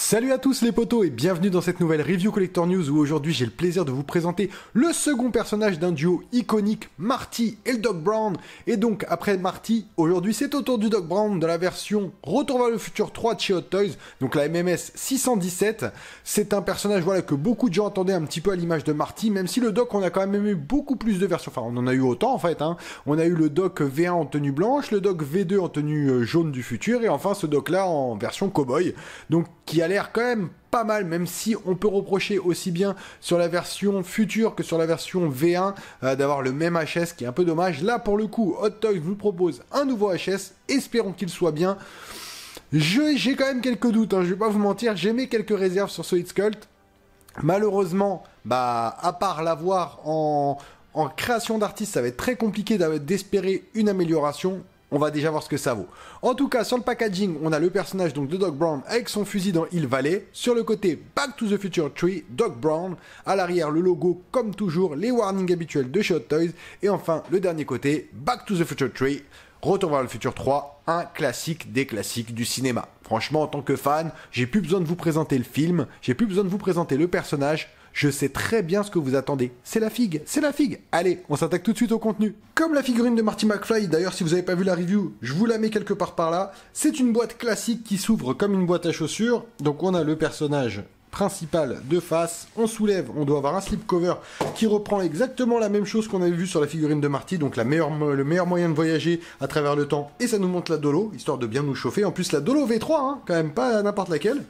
Salut à tous les potos et bienvenue dans cette nouvelle Review Collector News où aujourd'hui j'ai le plaisir de vous présenter le second personnage d'un duo iconique, Marty et le Doc Brown. Et donc après Marty, aujourd'hui c'est au tour du Doc Brown de la version Retour vers le futur 3 de chez Hot Toys, donc la MMS 617. C'est un personnage voilà, que beaucoup de gens attendaient un petit peu à l'image de Marty, même si le Doc on a quand même eu beaucoup plus de versions, enfin on en a eu autant en fait. On a eu le Doc V1 en tenue blanche, le Doc V2 en tenue jaune du futur et enfin ce Doc là en version cowboy. Donc qui a l'air quand même pas mal, même si on peut reprocher aussi bien sur la version future que sur la version V1 d'avoir le même HS, qui est un peu dommage. Là, pour le coup, Hot Toys vous propose un nouveau HS, espérons qu'il soit bien. J'ai quand même quelques doutes, je vais pas vous mentir, j'ai mis quelques réserves sur Solid Sculpt. Malheureusement, à part l'avoir en création d'artiste, ça va être très compliqué d'espérer une amélioration. On va déjà voir ce que ça vaut. En tout cas, sur le packaging, on a le personnage donc de Doc Brown avec son fusil dans Hill Valley. Sur le côté, Back to the Future 3, Doc Brown. À l'arrière, le logo, comme toujours, les warnings habituels de chez Hot Toys. Et enfin, le dernier côté, Back to the Future 3, Retour vers le futur 3, un classique des classiques du cinéma. Franchement, en tant que fan, j'ai plus besoin de vous présenter le film, j'ai plus besoin de vous présenter le personnage. Je sais très bien ce que vous attendez. C'est la figue, c'est la figue. Allez, on s'attaque tout de suite au contenu. Comme la figurine de Marty McFly, d'ailleurs si vous n'avez pas vu la review, je vous la mets quelque part par là. C'est une boîte classique qui s'ouvre comme une boîte à chaussures. Donc on a le personnage principal de face, on soulève, on doit avoir un slipcover qui reprend exactement la même chose qu'on avait vu sur la figurine de Marty, donc le meilleur moyen de voyager à travers le temps, et ça nous montre la Dolo, histoire de bien nous chauffer. En plus la Dolo V3, quand même pas n'importe laquelle.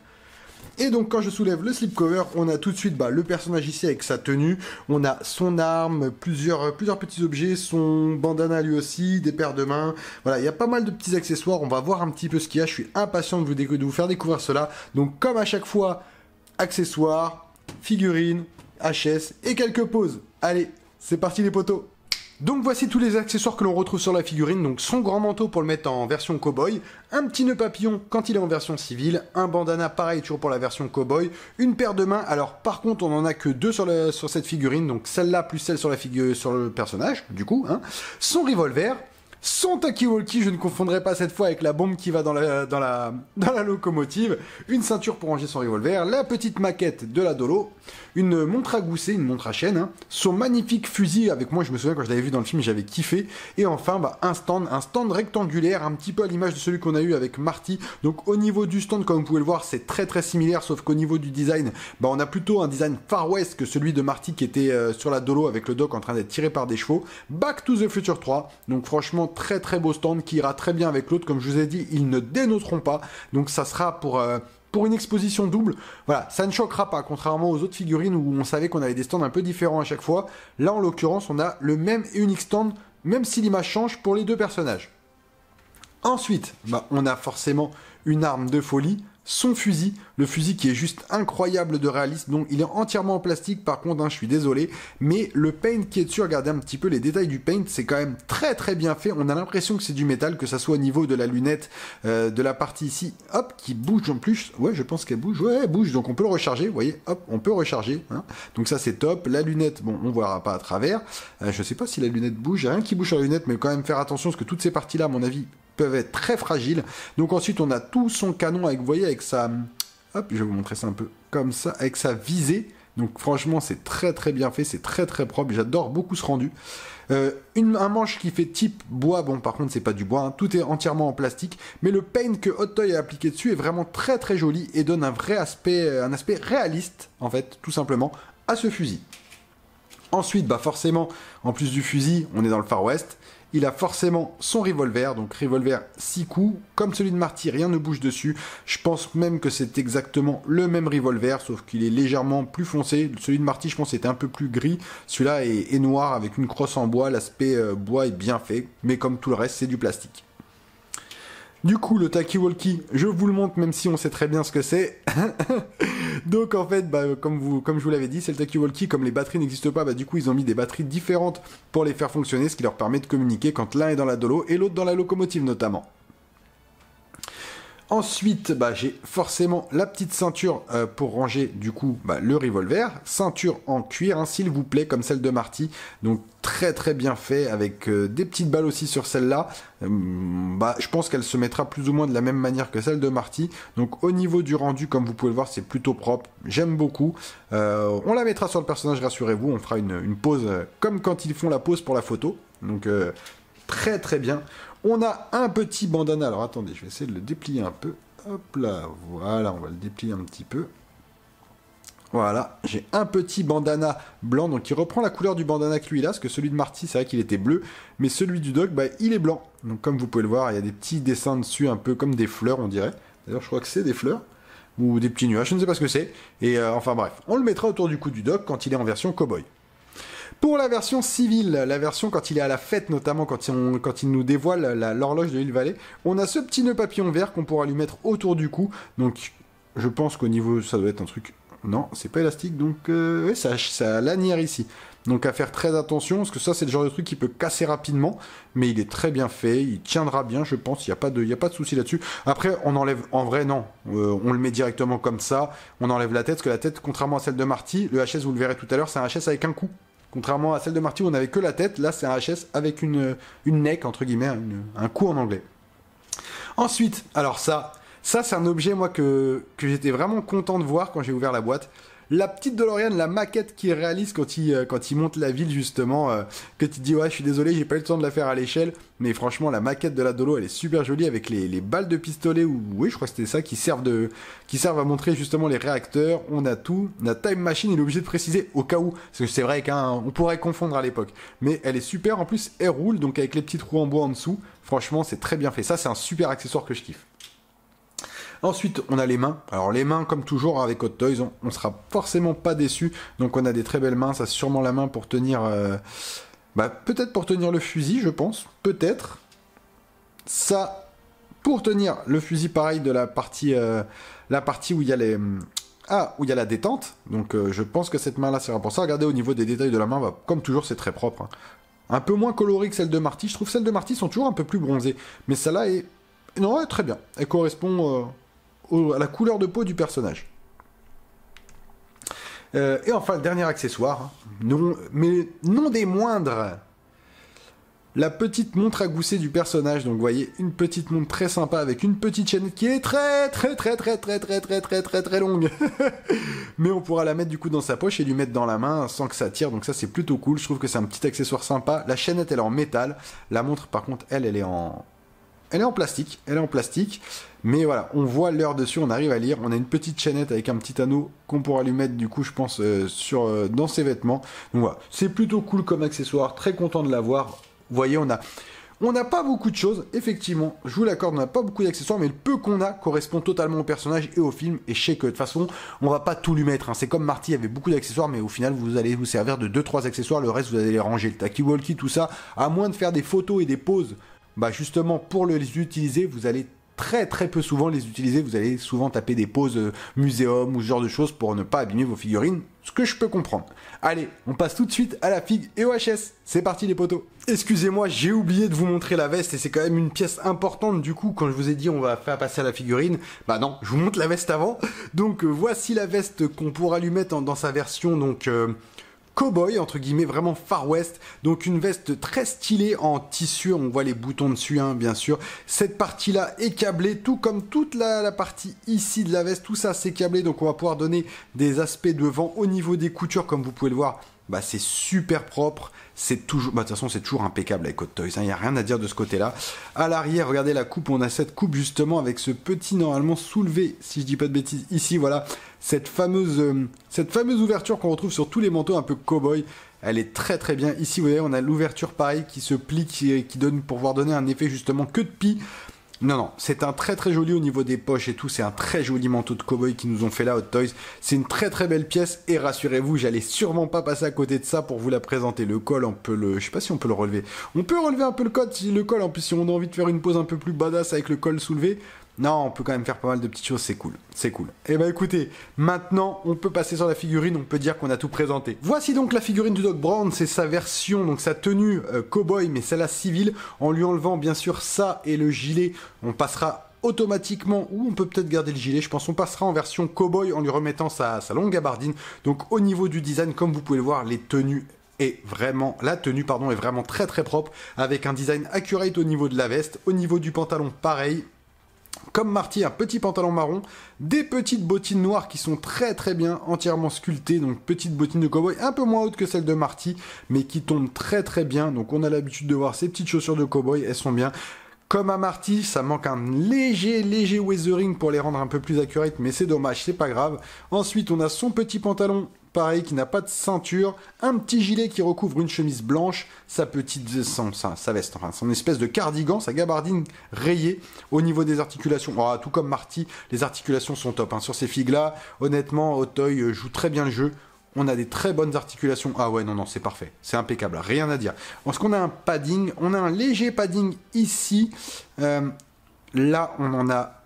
Et donc quand je soulève le slipcover, on a tout de suite le personnage ici avec sa tenue, on a son arme, plusieurs petits objets, son bandana lui aussi, des paires de mains, voilà, il y a pas mal de petits accessoires, on va voir un petit peu ce qu'il y a, je suis impatient de vous faire découvrir cela. Donc comme à chaque fois, accessoires, figurines, HS et quelques poses. Allez, c'est parti les potos. Donc voici tous les accessoires que l'on retrouve sur la figurine, donc son grand manteau pour le mettre en version cowboy, un petit nœud papillon quand il est en version civile, un bandana pareil toujours pour la version cowboy, une paire de mains, alors par contre on en a que deux sur cette figurine, donc celle-là plus celle sur le personnage, du coup, son revolver, son talkie-walkie, je ne confondrai pas cette fois avec la bombe qui va dans la locomotive, une ceinture pour ranger son revolver, la petite maquette de la Dolo, une montre à gousset, une montre à chaîne, son magnifique fusil, avec moi je me souviens quand je l'avais vu dans le film j'avais kiffé, et enfin un stand rectangulaire, un petit peu à l'image de celui qu'on a eu avec Marty. Donc au niveau du stand, comme vous pouvez le voir, c'est très très similaire, sauf qu'au niveau du design, on a plutôt un design Far West que celui de Marty qui était sur la Dolo avec le Doc en train d'être tiré par des chevaux. Back to the Future 3, donc franchement très très beau stand qui ira très bien avec l'autre, comme je vous ai dit, ils ne dénoteront pas, donc ça sera pour une exposition double, voilà, ça ne choquera pas, contrairement aux autres figurines où on savait qu'on avait des stands un peu différents à chaque fois. Là, en l'occurrence, on a le même et unique stand, même si l'image change pour les deux personnages. Ensuite, on a forcément une arme de folie, son fusil, le fusil qui est juste incroyable de réalisme, donc il est entièrement en plastique par contre, je suis désolé, mais le paint qui est dessus, regardez un petit peu les détails du paint, c'est quand même très très bien fait, on a l'impression que c'est du métal, que ça soit au niveau de la lunette, de la partie ici, hop, qui bouge en plus, ouais je pense qu'elle bouge, ouais elle bouge, donc on peut le recharger, vous voyez, hop, on peut recharger, donc ça c'est top, la lunette, bon on ne verra pas à travers, je sais pas si la lunette bouge, il n'y a rien qui bouge sur la lunette, mais quand même faire attention parce que toutes ces parties là à mon avis peuvent être très fragiles. Donc ensuite on a tout son canon avec, vous voyez, avec sa, hop, je vais vous montrer ça un peu comme ça, avec sa visée. Donc franchement c'est très très bien fait, c'est très très propre, j'adore beaucoup ce rendu. Un manche qui fait type bois, bon par contre c'est pas du bois, tout est entièrement en plastique, mais le paint que Hot Toys a appliqué dessus est vraiment très très joli et donne un aspect réaliste en fait, tout simplement, à ce fusil. Ensuite, forcément, en plus du fusil, on est dans le Far West. Il a forcément son revolver, donc revolver 6 coups, comme celui de Marty, rien ne bouge dessus. Je pense même que c'est exactement le même revolver, sauf qu'il est légèrement plus foncé. Celui de Marty, je pense, était un peu plus gris. Celui-là est noir avec une crosse en bois. L'aspect bois est bien fait, mais comme tout le reste, c'est du plastique. Du coup, le talkie-walkie, je vous le montre, même si on sait très bien ce que c'est. Donc en fait, comme je vous l'avais dit, c'est le talkie-walkie, comme les batteries n'existent pas, du coup ils ont mis des batteries différentes pour les faire fonctionner, ce qui leur permet de communiquer quand l'un est dans la Dolo et l'autre dans la locomotive notamment. Ensuite, j'ai forcément la petite ceinture pour ranger du coup le revolver. Ceinture en cuir, hein, s'il vous plaît, comme celle de Marty. Donc très très bien fait, avec des petites balles aussi sur celle-là. Je pense qu'elle se mettra plus ou moins de la même manière que celle de Marty. Donc au niveau du rendu, comme vous pouvez le voir, c'est plutôt propre. J'aime beaucoup. On la mettra sur le personnage, rassurez-vous. On fera une pause comme quand ils font la pause pour la photo. Donc très très bien. On a un petit bandana. Alors attendez, je vais essayer de le déplier un peu. Hop là, voilà, on va le déplier un petit peu. Voilà, j'ai un petit bandana blanc, donc il reprend la couleur du bandana que lui il a, parce que celui de Marty, c'est vrai qu'il était bleu, mais celui du Doc, il est blanc. Donc comme vous pouvez le voir, il y a des petits dessins dessus, un peu comme des fleurs, on dirait. D'ailleurs, je crois que c'est des fleurs, ou des petits nuages, je ne sais pas ce que c'est. Et enfin bref, on le mettra autour du cou du Doc quand il est en version cowboy. Pour la version civile, la version quand il est à la fête, notamment quand il nous dévoile l'horloge de Hill Valley, on a ce petit nœud papillon vert qu'on pourra lui mettre autour du cou. Donc je pense qu'au niveau, ça doit être un truc... Non, c'est pas élastique, donc ouais, ça a lanière ici. Donc à faire très attention, parce que ça c'est le genre de truc qui peut casser rapidement, mais il est très bien fait, il tiendra bien, je pense, il n'y a pas de souci là-dessus. Après, on enlève, en vrai non, on le met directement comme ça, on enlève la tête, parce que la tête, contrairement à celle de Marty, le HS, vous le verrez tout à l'heure, c'est un HS avec un cou. Contrairement à celle de Marty où on n'avait que la tête, là c'est un HS avec une neck, entre guillemets, un cou en anglais. Ensuite, alors ça c'est un objet moi que j'étais vraiment content de voir quand j'ai ouvert la boîte. La petite DeLorean, la maquette qu'il réalise quand il monte la ville justement, que tu te dis ouais je suis désolé j'ai pas eu le temps de la faire à l'échelle, mais franchement la maquette de la Dolo elle est super jolie avec les balles de pistolet, ou oui je crois que c'était ça, qui servent à montrer justement les réacteurs. On a tout, la Time Machine il est obligé de préciser au cas où, parce que c'est vrai qu'on pourrait confondre à l'époque, mais elle est super, en plus elle roule, donc avec les petites roues en bois en dessous, franchement c'est très bien fait, ça c'est un super accessoire que je kiffe. Ensuite, on a les mains. Alors les mains, comme toujours avec Hot Toys, on sera forcément pas déçu. Donc on a des très belles mains. Ça c'est sûrement la main pour tenir... peut-être pour tenir le fusil, je pense. Peut-être. Ça, pour tenir le fusil, pareil, de la partie où il y a les... où il y a la détente. Donc je pense que cette main-là sera pour ça. Regardez au niveau des détails de la main, comme toujours, c'est très propre. Hein. Un peu moins coloré que celle de Marty. Je trouve celles de Marty sont toujours un peu plus bronzées. Mais celle-là est... Non, très bien. Elle correspond... à la couleur de peau du personnage. Et enfin, le dernier accessoire, mais non des moindres, la petite montre à gousset du personnage. Donc vous voyez, une petite montre très sympa avec une petite chaînette qui est très longue. Mais on pourra la mettre du coup dans sa poche et lui mettre dans la main sans que ça tire. Donc ça c'est plutôt cool, je trouve que c'est un petit accessoire sympa. La chaînette elle est en métal, la montre par contre elle est en... Elle est en plastique, mais voilà, on voit l'heure dessus, on arrive à lire. On a une petite chaînette avec un petit anneau qu'on pourra lui mettre, du coup, je pense, dans ses vêtements. Donc voilà, c'est plutôt cool comme accessoire, très content de l'avoir. Vous voyez, on n'a pas beaucoup de choses, effectivement, je vous l'accorde, on n'a pas beaucoup d'accessoires, mais le peu qu'on a correspond totalement au personnage et au film, et je sais que de toute façon, on va pas tout lui mettre, hein. C'est comme Marty, il y avait beaucoup d'accessoires, mais au final, vous allez vous servir de 2-3 accessoires, le reste, vous allez les ranger, le talkie-walkie, tout ça, à moins de faire des photos et des poses. Justement, pour les utiliser, vous allez très peu souvent les utiliser. Vous allez souvent taper des poses muséum ou ce genre de choses pour ne pas abîmer vos figurines, ce que je peux comprendre. Allez, on passe tout de suite à la figue et au HS. C'est parti les potos. Excusez-moi, j'ai oublié de vous montrer la veste et c'est quand même une pièce importante du coup quand je vous ai dit on va faire passer à la figurine. Non, je vous montre la veste avant. Donc voici la veste qu'on pourra lui mettre dans sa version donc... cowboy entre guillemets, vraiment Far West, donc une veste très stylée en tissu, on voit les boutons dessus hein, bien sûr, cette partie là est câblée, tout comme toute la partie ici de la veste, tout ça c'est câblé, donc on va pouvoir donner des aspects devant au niveau des coutures comme vous pouvez le voir. C'est super propre, c'est toujours, de toute façon c'est toujours impeccable avec Hot Toys, il n'y a rien à dire de ce côté-là. À l'arrière, regardez la coupe, on a cette coupe justement avec ce petit normalement soulevé, si je dis pas de bêtises, ici voilà, cette fameuse ouverture qu'on retrouve sur tous les manteaux un peu cow-boy. Elle est très bien. Ici vous voyez, on a l'ouverture pareil qui se plie, qui donne pour pouvoir donner un effet justement queue de pie. Non, c'est un très joli au niveau des poches et tout, c'est un très joli manteau de cow-boy qu'ils nous ont fait là, Hot Toys. C'est une très belle pièce et rassurez-vous, j'allais sûrement pas passer à côté de ça pour vous la présenter. Le col, je sais pas si on peut le relever. On peut relever un peu le col, en plus si on a envie de faire une pose un peu plus badass avec le col soulevé. Non, on peut quand même faire pas mal de petites choses, c'est cool. Et écoutez, maintenant, on peut passer sur la figurine, on peut dire qu'on a tout présenté. Voici donc la figurine du Doc Brown, c'est sa version, donc sa tenue cowboy, mais celle-là civile, en lui enlevant bien sûr ça et le gilet, on passera automatiquement, ou on peut peut-être garder le gilet, je pense qu'on passera en version cowboy en lui remettant sa longue gabardine. Donc au niveau du design, comme vous pouvez le voir, la tenue est vraiment très très propre, avec un design accurate au niveau de la veste, au niveau du pantalon pareil. Comme Marty, un petit pantalon marron, des petites bottines noires qui sont très très bien, entièrement sculptées, donc petites bottines de cowboy, un peu moins hautes que celles de Marty, mais qui tombent très très bien. Donc on a l'habitude de voir ces petites chaussures de cowboy, elles sont bien. Comme à Marty, ça manque un léger weathering pour les rendre un peu plus accurate, mais c'est dommage, c'est pas grave. Ensuite, on a son petit pantalon, pareil, qui n'a pas de ceinture, un petit gilet qui recouvre une chemise blanche, sa veste, enfin son espèce de cardigan, sa gabardine rayée. Au niveau des articulations, tout comme Marty, les articulations sont top. Sur ces figues-là, honnêtement, Hot Toys joue très bien le jeu. On a des très bonnes articulations. Ah ouais, non, c'est parfait. C'est impeccable, rien à dire. Est-ce qu'on a un padding? On a un léger padding ici. Là, on en a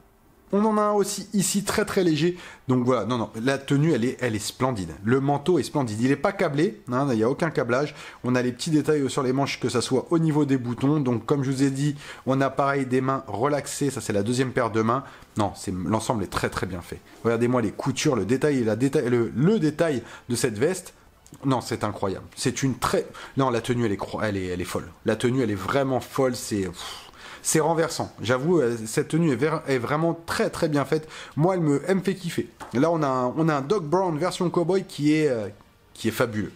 un aussi ici, très très léger. Donc voilà, la tenue, elle est splendide. Le manteau est splendide. Il n'est pas câblé, il n'y a aucun câblage. On a les petits détails sur les manches, que ça soit au niveau des boutons. Donc comme je vous ai dit, on a pareil des mains relaxées. Ça, c'est la deuxième paire de mains. Non, l'ensemble est très très bien fait. Regardez-moi les coutures, le détail de cette veste. Non, c'est incroyable. Non, la tenue, elle est folle. La tenue, elle est vraiment folle. C'est renversant. J'avoue, cette tenue est vraiment très très bien faite. Moi, elle me fait kiffer. Là, on a un Doc Brown version cowboy qui est fabuleux.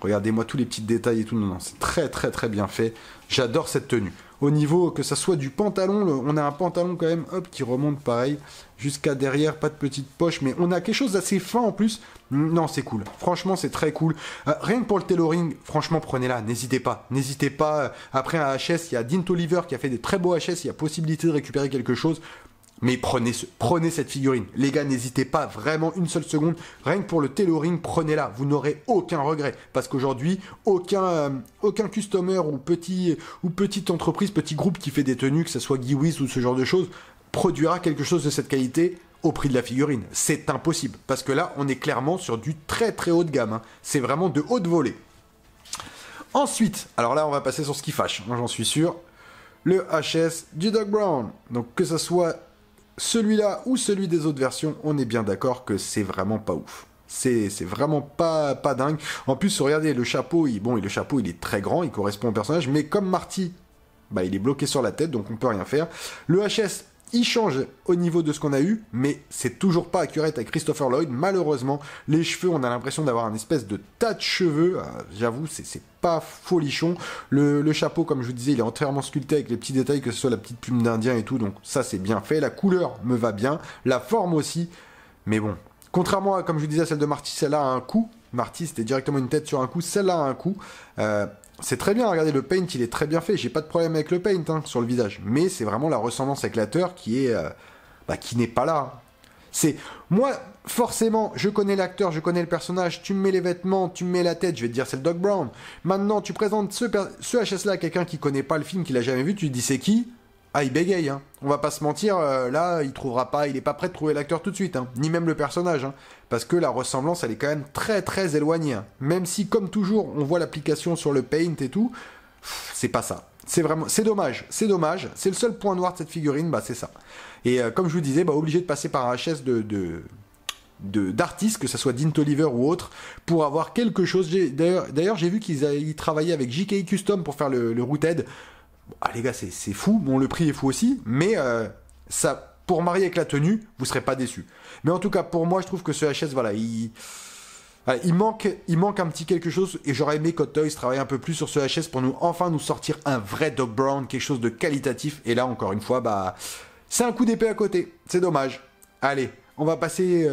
Regardez-moi tous les petits détails et tout. Non, c'est très très très bien fait. J'adore cette tenue. Au niveau, que ça soit du pantalon, on a un pantalon quand même, qui remonte pareil, jusqu'à derrière, pas de petite poche, mais on a quelque chose d'assez fin en plus. Non, c'est cool. Franchement, c'est très cool. Rien que pour le tailoring, franchement, prenez-la, n'hésitez pas. N'hésitez pas. Après, un HS, il y a Dint Oliver qui a fait des très beaux HS, il y a possibilité de récupérer quelque chose. Mais prenez cette figurine. Les gars, n'hésitez pas vraiment une seule seconde. Rien que pour le tailoring, prenez-la. Vous n'aurez aucun regret. Parce qu'aujourd'hui, aucun customer ou petite entreprise, petit groupe qui fait des tenues, que ce soit Giwiz ou ce genre de choses, produira quelque chose de cette qualité au prix de la figurine. C'est impossible. Parce que là, on est clairement sur du très très haut de gamme. C'est vraiment de haute volée. Ensuite, alors là, on va passer sur ce qui fâche. Moi, j'en suis sûr. Le HS du Doc Brown. Donc, que ce soit celui-là ou celui des autres versions, on est bien d'accord que c'est vraiment pas ouf. C'est vraiment pas dingue. En plus, regardez, le chapeau, le chapeau, il est très grand, il correspond au personnage, mais comme Marty, il est bloqué sur la tête, donc on peut rien faire. Le HS, il change au niveau de ce qu'on a eu, mais c'est toujours pas accurate avec Christopher Lloyd. Malheureusement, les cheveux, on a l'impression d'avoir un espèce de tas de cheveux. J'avoue, c'est pas folichon. Le chapeau, comme je vous disais, il est entièrement sculpté avec les petits détails, que ce soit la petite plume d'Indien et tout, donc ça c'est bien fait. La couleur me va bien, la forme aussi, mais bon. Contrairement à, comme je vous disais, celle de Marty, celle-là a un coup. Marty, c'était directement une tête sur un coup, celle-là a un coup. C'est très bien, regardez, le paint, il est très bien fait. J'ai pas de problème avec le paint sur le visage. Mais c'est vraiment la ressemblance avec l'acteur qui n'est pas là. Moi, forcément, je connais l'acteur, je connais le personnage. Tu me mets les vêtements, tu me mets la tête, je vais te dire c'est le Doc Brown. Maintenant, tu présentes ce HS-là à quelqu'un qui connaît pas le film, qui l'a jamais vu, tu lui dis c'est qui? Il bégaye, On va pas se mentir, là, il est pas prêt de trouver l'acteur tout de suite, ni même le personnage, parce que la ressemblance, elle est quand même très très éloignée, Même si, comme toujours, on voit l'application sur le paint et tout, c'est pas ça. C'est dommage, c'est le seul point noir de cette figurine, c'est ça. Et comme je vous disais, obligé de passer par un HS d'artistes, que ce soit Dint Oliver ou autre, pour avoir quelque chose. D'ailleurs, j'ai vu qu'ils travaillaient avec JK Custom pour faire le Rooted. Les gars, c'est fou. Bon, le prix est fou aussi, mais ça, pour marier avec la tenue, vous serez pas déçus. Mais en tout cas, pour moi, je trouve que ce HS, il manque un petit quelque chose, et j'aurais aimé qu'Hot Toys travaille un peu plus sur ce HS pour nous sortir un vrai Doc Brown, quelque chose de qualitatif. Et là, encore une fois, c'est un coup d'épée à côté. C'est dommage. Allez, on va passer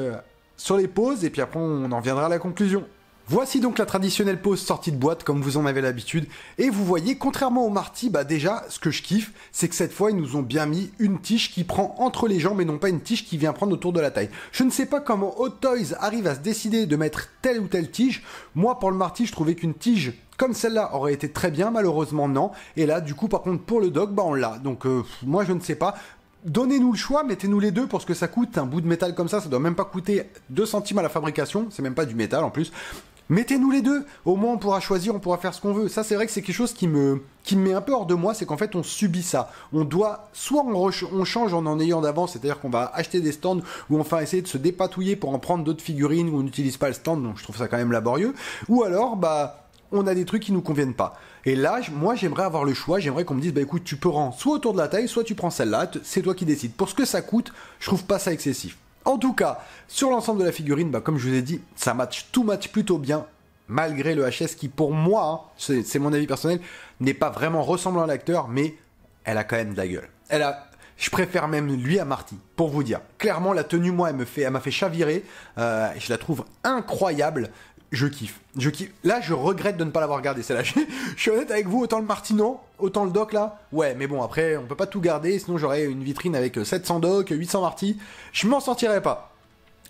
sur les pauses, et puis après, on en viendra à la conclusion. Voici donc la traditionnelle pause sortie de boîte, comme vous en avez l'habitude. Et vous voyez, contrairement au Marty, déjà, ce que je kiffe, c'est que cette fois, ils nous ont bien mis une tige qui prend entre les jambes et non pas une tige qui vient prendre autour de la taille. Je ne sais pas comment Hot Toys arrive à se décider de mettre telle ou telle tige. Moi, pour le Marty, je trouvais qu'une tige comme celle-là aurait été très bien, malheureusement non. Et là, du coup, par contre, pour le Doc, on l'a. Donc, moi, je ne sais pas. Donnez-nous le choix, mettez-nous les deux pour ce que ça coûte. Un bout de métal comme ça doit même pas coûter 2 centimes à la fabrication. C'est même pas du métal en plus. Mettez-nous les deux, au moins on pourra choisir, on pourra faire ce qu'on veut. Ça c'est vrai que c'est quelque chose qui me met un peu hors de moi, c'est qu'en fait on subit ça. On doit, soit on change en ayant d'avance, c'est-à-dire qu'on va acheter des stands ou enfin essayer de se dépatouiller pour en prendre d'autres figurines où on n'utilise pas le stand, donc je trouve ça quand même laborieux. Ou alors, on a des trucs qui nous conviennent pas. Et là, moi j'aimerais avoir le choix, j'aimerais qu'on me dise, écoute, tu peux rendre soit autour de la taille, soit tu prends celle-là, c'est toi qui décides. Pour ce que ça coûte, je trouve pas ça excessif. En tout cas, sur l'ensemble de la figurine, comme je vous ai dit, tout match plutôt bien, malgré le HS qui, pour moi, c'est mon avis personnel, n'est pas vraiment ressemblant à l'acteur, mais elle a quand même de la gueule. Je préfère même lui à Marty, pour vous dire. Clairement, la tenue, moi, elle m'a fait chavirer, je la trouve incroyable. Je kiffe. Là, je regrette de ne pas l'avoir gardé, celle-là. Je suis honnête avec vous, autant le Marty, non. Autant le Doc, là. Ouais, mais bon, après, on peut pas tout garder, sinon j'aurais une vitrine avec 700 Doc, 800 Marty. Je m'en sortirais pas.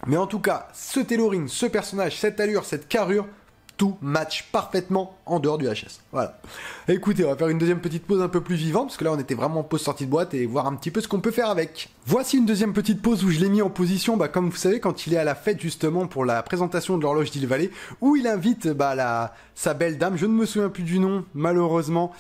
Mais en tout cas, ce tailoring, ce personnage, cette allure, cette carrure, tout match parfaitement en dehors du HS. Voilà. Écoutez, on va faire une deuxième petite pause un peu plus vivante, parce que là on était vraiment en pause sortie de boîte et voir un petit peu ce qu'on peut faire avec. Voici une deuxième petite pause où je l'ai mis en position, comme vous savez, quand il est à la fête justement pour la présentation de l'horloge d'Hill Valley, où il invite sa belle dame, je ne me souviens plus du nom, malheureusement,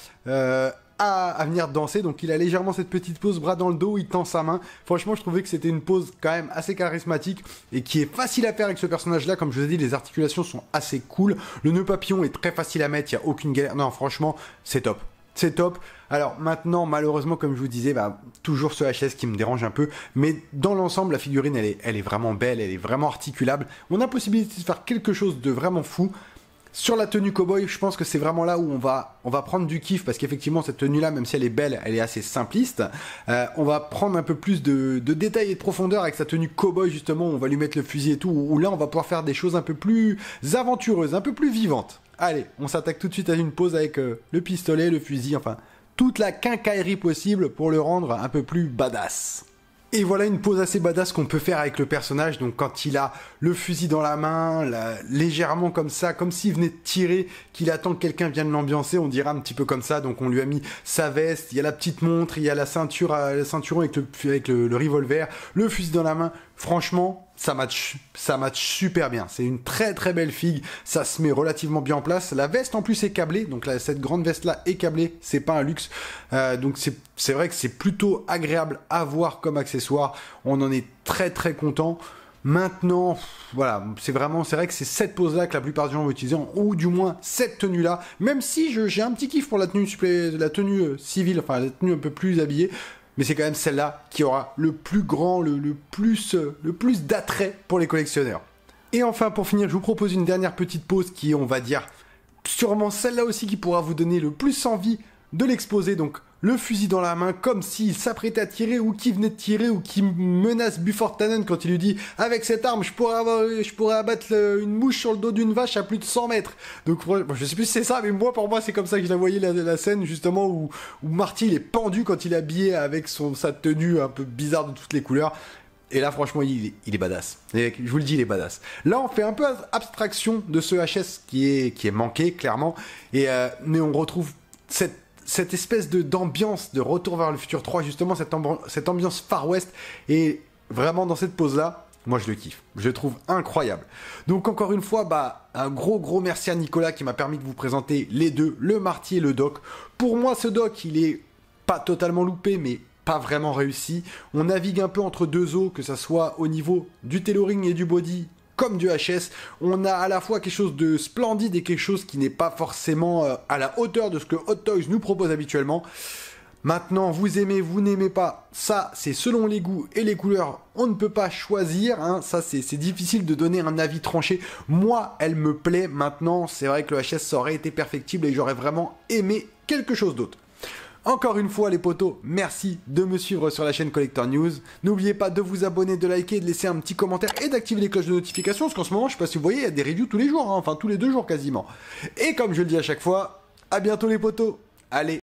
à venir danser. Donc il a légèrement cette petite pose, bras dans le dos, il tend sa main. Franchement, je trouvais que c'était une pose quand même assez charismatique et qui est facile à faire avec ce personnage là. Comme je vous ai dit, les articulations sont assez cool, le nœud papillon est très facile à mettre, il n'y a aucune galère. Non, franchement, c'est top. C'est top. Alors maintenant, malheureusement, comme je vous disais, toujours ce HS qui me dérange un peu. Mais dans l'ensemble, la figurine, elle est vraiment belle, elle est vraiment articulable. On a possibilité de faire quelque chose de vraiment fou. Sur la tenue cowboy, je pense que c'est vraiment là où on va prendre du kiff, parce qu'effectivement cette tenue-là, même si elle est belle, elle est assez simpliste. On va prendre un peu plus de détails et de profondeur avec sa tenue cowboy justement, où on va lui mettre le fusil et tout, où là on va pouvoir faire des choses un peu plus aventureuses, un peu plus vivantes. Allez, on s'attaque tout de suite à une pause avec le pistolet, le fusil, enfin toute la quincaillerie possible pour le rendre un peu plus badass. Et voilà une pose assez badass qu'on peut faire avec le personnage, donc quand il a le fusil dans la main, légèrement comme ça, comme s'il venait de tirer, qu'il attend que quelqu'un vienne l'ambiancer, on dirait un petit peu comme ça, donc on lui a mis sa veste, il y a la petite montre, il y a la ceinture, le ceinturon avec le revolver, le fusil dans la main, franchement, ça match super bien, c'est une très très belle figue, ça se met relativement bien en place, la veste en plus est câblée, donc là, cette grande veste là est câblée, c'est pas un luxe, donc c'est vrai que c'est plutôt agréable à voir comme accessoire, on en est très très content. Maintenant, voilà, c'est vrai que c'est cette pose là que la plupart des gens vont utiliser, ou du moins cette tenue là, même si j'ai un petit kiff pour la tenue civile, enfin la tenue un peu plus habillée. Mais c'est quand même celle-là qui aura le plus grand, le plus d'attrait pour les collectionneurs. Et enfin, pour finir, je vous propose une dernière petite pause qui est, on va dire, sûrement celle-là aussi qui pourra vous donner le plus envie de l'exposer. Donc, le fusil dans la main, comme s'il s'apprêtait à tirer, ou qui venait de tirer, ou qui menace Buford Tannen quand il lui dit « Avec cette arme, je pourrais abattre une mouche sur le dos d'une vache à plus de 100 mètres. » Donc, je sais plus si c'est ça, mais pour moi, c'est comme ça que je la voyais, la scène, justement, où Marty, il est pendu quand il est habillé avec sa tenue un peu bizarre de toutes les couleurs. Et là, franchement, il est badass. Et je vous le dis, il est badass. Là, on fait un peu abstraction de ce HS qui est manqué, clairement. Mais on retrouve cette espèce d'ambiance de Retour vers le futur 3, justement, cette ambiance Far West. Et vraiment, dans cette pose-là, moi, je le kiffe. Je le trouve incroyable. Donc, encore une fois, un gros merci à Nicolas qui m'a permis de vous présenter les deux, le Marty et le Doc. Pour moi, ce Doc, il est pas totalement loupé, mais pas vraiment réussi. On navigue un peu entre deux eaux, que ça soit au niveau du tailoring et du body, comme du HS. On a à la fois quelque chose de splendide et quelque chose qui n'est pas forcément à la hauteur de ce que Hot Toys nous propose habituellement. Maintenant, vous aimez, vous n'aimez pas, ça c'est selon les goûts et les couleurs, on ne peut pas choisir, hein. Ça c'est difficile de donner un avis tranché. Moi, elle me plaît. Maintenant, c'est vrai que le HS ça aurait été perfectible et j'aurais vraiment aimé quelque chose d'autre. Encore une fois les potos, merci de me suivre sur la chaîne Collector News. N'oubliez pas de vous abonner, de liker, de laisser un petit commentaire et d'activer les cloches de notification, parce qu'en ce moment, je sais pas si vous voyez, il y a des reviews tous les jours, hein, enfin tous les 2 jours quasiment. Et comme je le dis à chaque fois, à bientôt les potos. Allez,